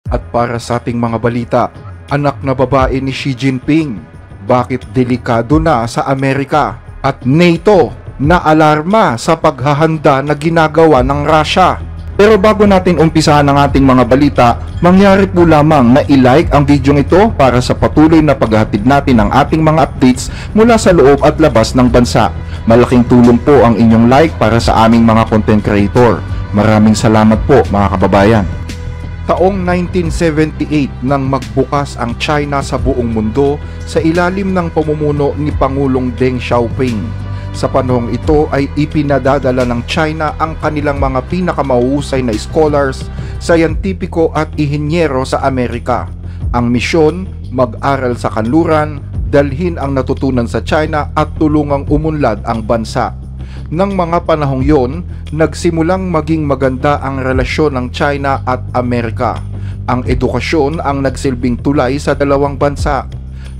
At para sa ating mga balita, anak na babae ni Xi Jinping, bakit delikado na sa Amerika? At NATO na alarma sa paghahanda na ginagawa ng Russia. Pero bago natin umpisahan ang ating mga balita, mangyari po lamang na i-like ang video ito para sa patuloy na paghahatid natin ng ating mga updates mula sa loob at labas ng bansa. Malaking tulong po ang inyong like para sa aming mga content creator. Maraming salamat po mga kababayan. Taong 1978 nang magbukas ang China sa buong mundo sa ilalim ng pamumuno ni Pangulong Deng Xiaoping. Sa panahong ito ay ipinadadala ng China ang kanilang mga pinakamahusay na scholars, sayantipiko at ihinyero sa Amerika. Ang misyon, mag-aral sa kanluran, dalhin ang natutunan sa China at tulungang umunlad ang bansa. Nang mga panahong yon, nagsimulang maging maganda ang relasyon ng China at Amerika. Ang edukasyon ang nagsilbing tulay sa dalawang bansa.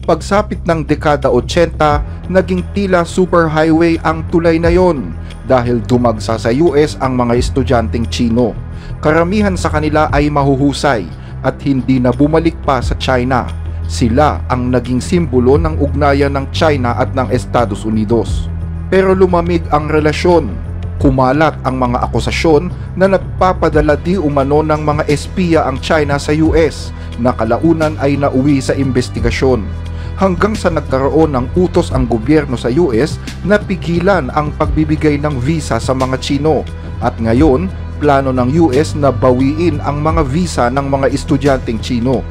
Pagsapit ng dekada 80, naging tila superhighway ang tulay na yon dahil dumagsa sa US ang mga estudyanteng Chino. Karamihan sa kanila ay mahuhusay at hindi na bumalik pa sa China. Sila ang naging simbolo ng ugnayan ng China at ng Estados Unidos. Pero lumamig ang relasyon. Kumalat ang mga akusasyon na nagpapadala di umano ng mga espiya ang China sa US na kalaunan ay nauwi sa investigasyon. Hanggang sa nagkaroon ng utos ang gobyerno sa US na pigilan ang pagbibigay ng visa sa mga Chino. At ngayon, plano ng US na bawiin ang mga visa ng mga estudyanteng Chino.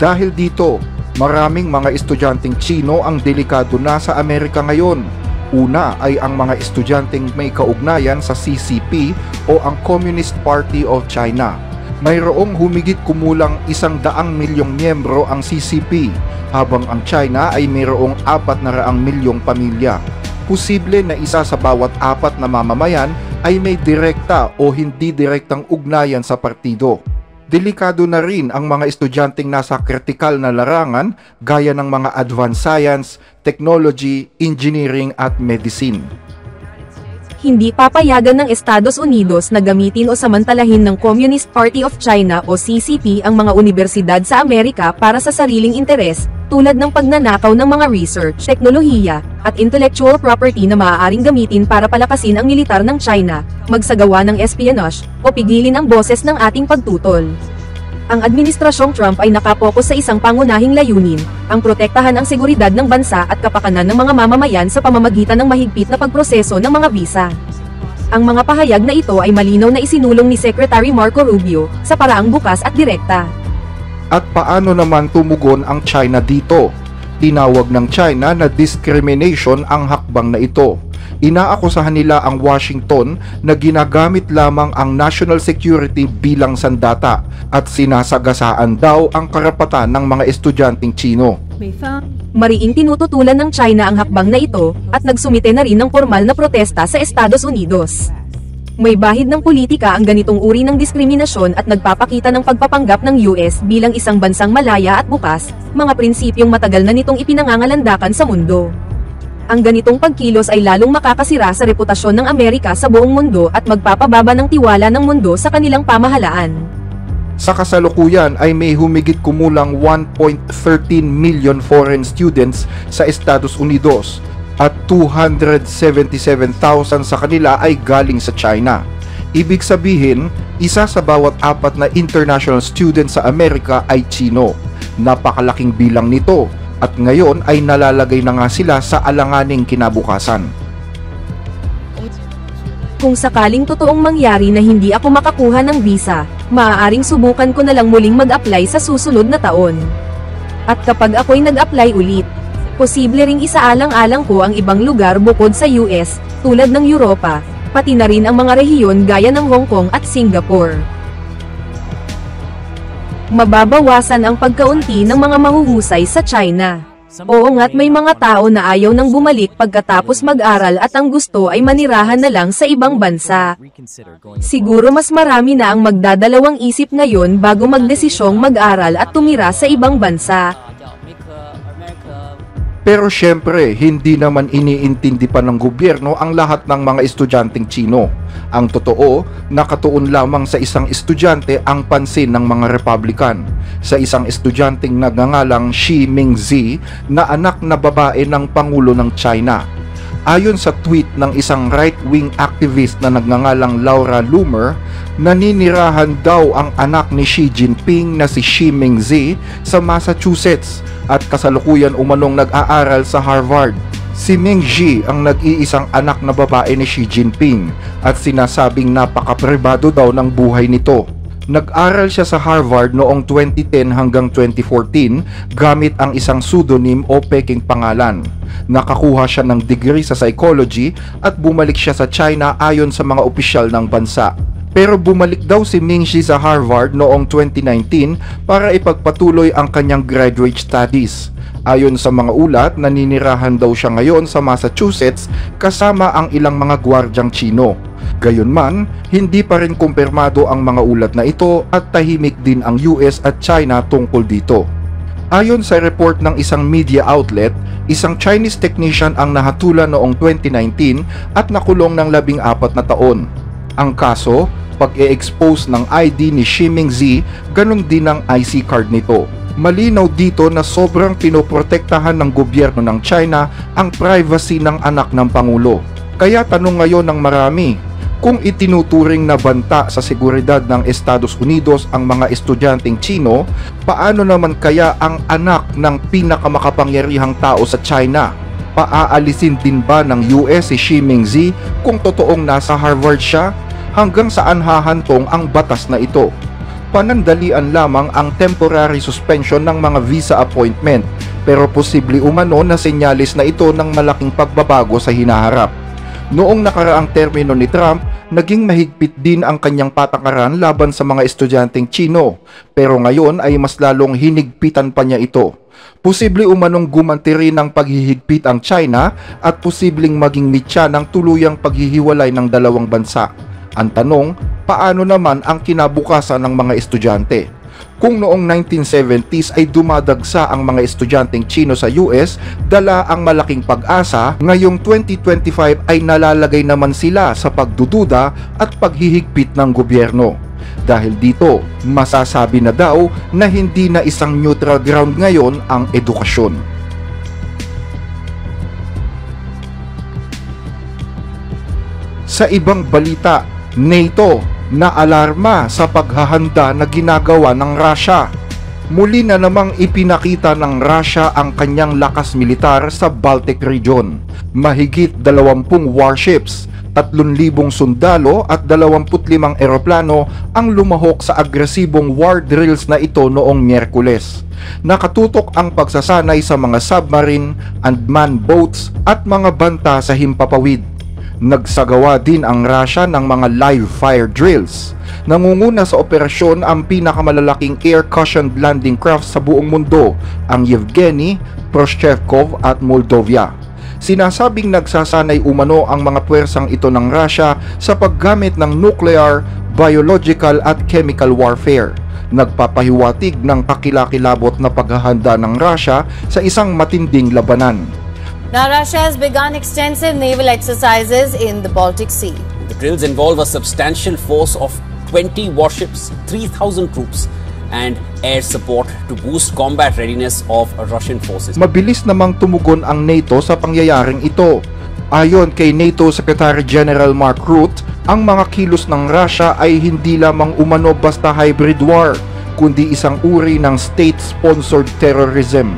Dahil dito, maraming mga estudyanteng Chino ang delikado na sa Amerika ngayon. Una ay ang mga estudyanteng may kaugnayan sa CCP o ang Communist Party of China. Mayroong humigit kumulang 100 milyong miyembro ang CCP, habang ang China ay mayroong 400 milyong pamilya. Posible na isa sa bawat 4 na mamamayan ay may direkta o hindi direktang ugnayan sa partido. Delikado na rin ang mga estudyanteng nasa kritikal na larangan gaya ng mga advanced science, technology, engineering at medicine. Hindi papayagan ng Estados Unidos na gamitin o samantalahin ng Communist Party of China o CCP ang mga universidad sa Amerika para sa sariling interes, tulad ng pagnanakaw ng mga research, teknolohiya, at intellectual property na maaaring gamitin para palakasin ang militar ng China, magsagawa ng espionage, o pigilin ang boses ng ating pagtutol. Ang Administrasyong Trump ay nakapokus sa isang pangunahing layunin, ang protektahan ang seguridad ng bansa at kapakanan ng mga mamamayan sa pamamagitan ng mahigpit na pagproseso ng mga visa. Ang mga pahayag na ito ay malinaw na isinulong ni Secretary Marco Rubio, sa paraang bukas at direkta. At paano naman tumugon ang China dito? Tinawag ng China na discrimination ang hakbang na ito. Inaakusahan nila ang Washington na ginagamit lamang ang national security bilang sandata at sinasagasaan daw ang karapatan ng mga estudyanteng Chino. Mariing tinututulan ng China ang hakbang na ito at nagsumite na rin ng formal na protesta sa Estados Unidos. May bahid ng politika ang ganitong uri ng diskriminasyon at nagpapakita ng pagpapanggap ng US bilang isang bansang malaya at bukas, mga prinsipyong matagal na nitong ipinangangalandakan sa mundo. Ang ganitong pagkilos ay lalong makakasira sa reputasyon ng Amerika sa buong mundo at magpapababa ng tiwala ng mundo sa kanilang pamahalaan. Sa kasalukuyan ay may humigit kumulang 1.13 million foreign students sa Estados Unidos at 277,000 sa kanila ay galing sa China. Ibig sabihin, isa sa bawat 4 na international students sa Amerika ay Chino. Napakalaking bilang nito. At ngayon ay nalalagay na nga sila sa alanganing kinabukasan. Kung sakaling totoong mangyari na hindi ako makakuha ng visa, maaaring subukan ko na lang muling mag-apply sa susunod na taon. At kapag ako'y nag-apply ulit, posible ring isaalang-alang ko ang ibang lugar bukod sa US, tulad ng Europa, pati na rin ang mga rehiyon gaya ng Hong Kong at Singapore. Mababawasan ang pagkaunti ng mga mahuhusay sa China. Oo nga't may mga tao na ayaw nang bumalik pagkatapos mag-aral at ang gusto ay manirahan na lang sa ibang bansa. Siguro mas marami na ang magdadalawang isip ngayon bago magdesisyong mag-aral at tumira sa ibang bansa. Pero syempre, hindi naman iniintindi pa ng gobyerno ang lahat ng mga estudyanteng Tsino. Ang totoo, nakatuon lamang sa isang estudyante ang pansin ng mga Republican. Sa isang estudyanteng nagngangalang Xi Mingzi na anak na babae ng Pangulo ng China. Ayon sa tweet ng isang right-wing activist na nagngangalang Laura Loomer, naninirahan daw ang anak ni Xi Jinping na si Xi Mingzi sa Massachusetts at kasalukuyan umanong nag-aaral sa Harvard. Si Mingzi ang nag-iisang anak na babae ni Xi Jinping at sinasabing napaka-pribado daw ng buhay nito. Nag-aral siya sa Harvard noong 2010 hanggang 2014 gamit ang isang pseudonym o peking pangalan. Nakakuha siya ng degree sa psychology at bumalik siya sa China ayon sa mga opisyal ng bansa. Pero bumalik daw si Mingzi sa Harvard noong 2019 para ipagpatuloy ang kanyang graduate studies. Ayon sa mga ulat, naninirahan daw siya ngayon sa Massachusetts kasama ang ilang mga gwardyang Tsino. Gayunman, hindi pa rin kumpirmado ang mga ulat na ito at tahimik din ang US at China tungkol dito. Ayon sa report ng isang media outlet, isang Chinese technician ang nahatulan noong 2019 at nakulong ng 14 na taon. Ang kaso, pag-e-expose ng ID ni Xi Mingzi, ganun din ang IC card nito. Malinaw dito na sobrang pinoprotektahan ng gobyerno ng China ang privacy ng anak ng Pangulo. Kaya tanong ngayon ng marami, kung itinuturing na banta sa seguridad ng Estados Unidos ang mga estudyanteng Tsino, paano naman kaya ang anak ng pinakamakapangyarihang tao sa China? Paaalisin din ba ng US si Xi Mingzi kung totoong nasa Harvard siya? Hanggang saan hahantong ang batas na ito? Panandalian lamang ang temporary suspension ng mga visa appointment, pero posible umano na senyalis na ito ng malaking pagbabago sa hinaharap. Noong nakaraang termino ni Trump, naging mahigpit din ang kanyang patakaran laban sa mga estudyanteng Tsino, pero ngayon ay mas lalong hinigpitan pa niya ito. Posible umanong gumanti rin ng paghihigpit ang China at posibleng maging mitya ng tuluyang paghihiwalay ng dalawang bansa. Ang tanong, paano naman ang kinabukasan ng mga estudyante? Kung noong 1970s ay dumadagsa ang mga estudyanteng Tsino sa US, dala ang malaking pag-asa, ngayong 2025 ay nalalagay naman sila sa pagdududa at paghihigpit ng gobyerno. Dahil dito, masasabi na daw na hindi na isang neutral ground ngayon ang edukasyon. Sa ibang balita, NATO na alarma sa paghahanda na ginagawa ng Russia. Muli na namang ipinakita ng Russia ang kanyang lakas militar sa Baltic region. Mahigit 20 warships, 3,000 sundalo at 25 eroplano ang lumahok sa agresibong war drills na ito noong Miyerkules. Nakatutok ang pagsasanay sa mga submarine, unmanned boats at mga banta sa himpapawid. Nagsagawa din ang Russia ng mga live fire drills. Nangunguna sa operasyon ang pinakamalalaking air-cushioned landing craft sa buong mundo, ang Yevgeny, Proshchevkov at Moldova. Sinasabing nagsasanay umano ang mga puwersang ito ng Russia sa paggamit ng nuclear, biological at chemical warfare. Nagpapahiwatig ng kakilakilabot na paghahanda ng Russia sa isang matinding labanan. Now, Russia has begun extensive naval exercises in the Baltic Sea. The drills involve a substantial force of 20 warships, 3,000 troops, and air support to boost combat readiness of Russian forces. Mabilis namang tumugon ang NATO sa pangyayaring ito. Ayon kay NATO Secretary General Mark Rutte, ang mga kilos ng Russia ay hindi lamang umano basta hybrid war, kundi isang uri ng state-sponsored terrorism.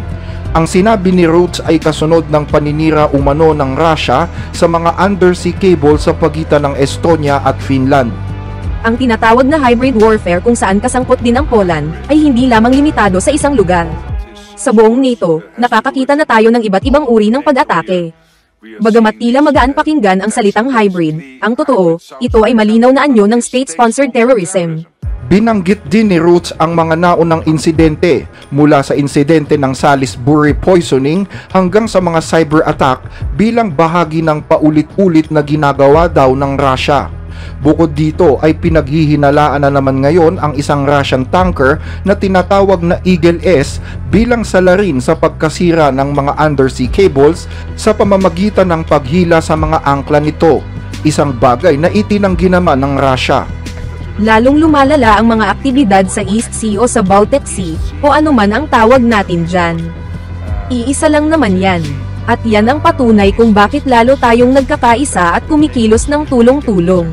Ang sinabi ni Rutte ay kasunod ng paninira umano ng Russia sa mga undersea cable sa pagitan ng Estonia at Finland. Ang tinatawag na hybrid warfare kung saan kasangkot din ang Poland ay hindi lamang limitado sa isang lugar. Sa buong NATO, nakakakita na tayo ng iba't ibang uri ng pag-atake. Bagamat tila magaan pakinggan ang salitang hybrid, ang totoo, ito ay malinaw na anyo ng state-sponsored terrorism. Binanggit din ni Rutte ang mga naunang insidente, mula sa insidente ng Salisbury poisoning hanggang sa mga cyber attack bilang bahagi ng paulit-ulit na ginagawa daw ng Russia. Bukod dito ay pinaghihinalaan na naman ngayon ang isang Russian tanker na tinatawag na Eagle S bilang salarin sa pagkasira ng mga undersea cables sa pamamagitan ng paghila sa mga angkla nito, isang bagay na itinanggi naman ng Russia. Lalong lumalala ang mga aktibidad sa East Sea o sa Baltic Sea, o anuman ang tawag natin dyan. Iisa lang naman yan. At yan ang patunay kung bakit lalo tayong nagkakaisa at kumikilos ng tulong-tulong.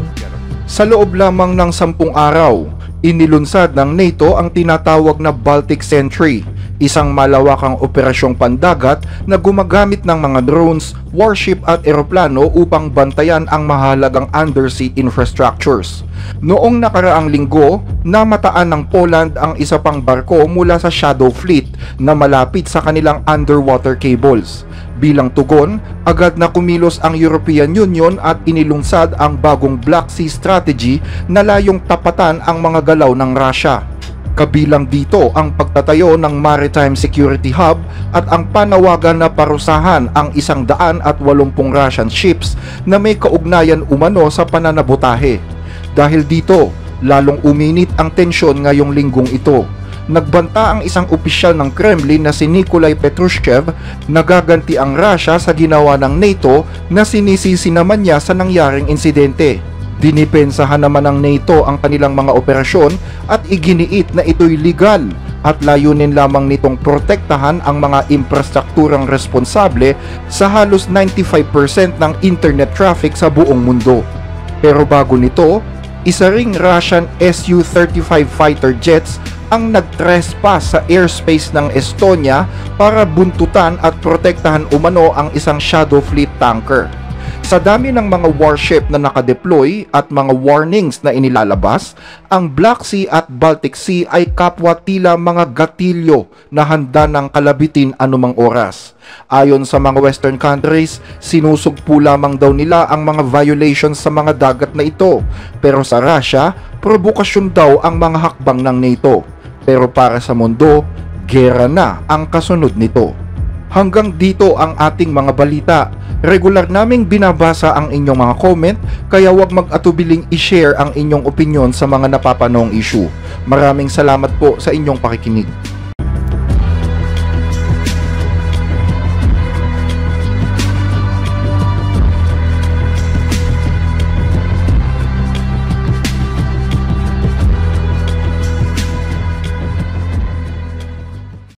Sa loob lamang ng 10 araw, inilunsad ng NATO ang tinatawag na Baltic Sentry, isang malawakang operasyong pandagat na gumagamit ng mga drones, warship at eroplano upang bantayan ang mahalagang undersea infrastructures. Noong nakaraang linggo, namataan ng Poland ang isa pang barko mula sa Shadow Fleet na malapit sa kanilang underwater cables. Bilang tugon, agad na kumilos ang European Union at inilunsad ang bagong Black Sea Strategy na layong tapatan ang mga galaw ng Russia. Kabilang dito ang pagtatayo ng Maritime Security Hub at ang panawagan na parusahan ang 180 Russian ships na may kaugnayan umano sa pananabotahe. Dahil dito, lalong uminit ang tensyon ngayong linggong ito. Nagbanta ang isang opisyal ng Kremlin na si Nikolai Petrushchev na gaganti ang Russia sa ginawa ng NATO na sinisisi naman niya sa nangyaring insidente. Dinipensahan naman ng NATO ang kanilang mga operasyon at iginiit na ito'y legal at layunin lamang nitong protektahan ang mga infrastrukturang responsable sa halos 95% ng internet traffic sa buong mundo. Pero bago nito, isa ring Russian Su-35 fighter jets ang nag-trespass sa airspace ng Estonia para buntutan at protektahan umano ang isang Shadow Fleet tanker. Sa dami ng mga warship na nakadeploy at mga warnings na inilalabas, ang Black Sea at Baltic Sea ay kapwa tila mga gatilyo na handa ng kalabitin anumang oras. Ayon sa mga Western countries, sinusugpo lamang daw nila ang mga violations sa mga dagat na ito. Pero sa Russia, provokasyon daw ang mga hakbang ng NATO. Pero para sa mundo, gera na ang kasunod nito. Hanggang dito ang ating mga balita. Regular naming binabasa ang inyong mga comment, kaya huwag mag-atubiling i-share ang inyong opinion sa mga napapanong issue. Maraming salamat po sa inyong pakikinig.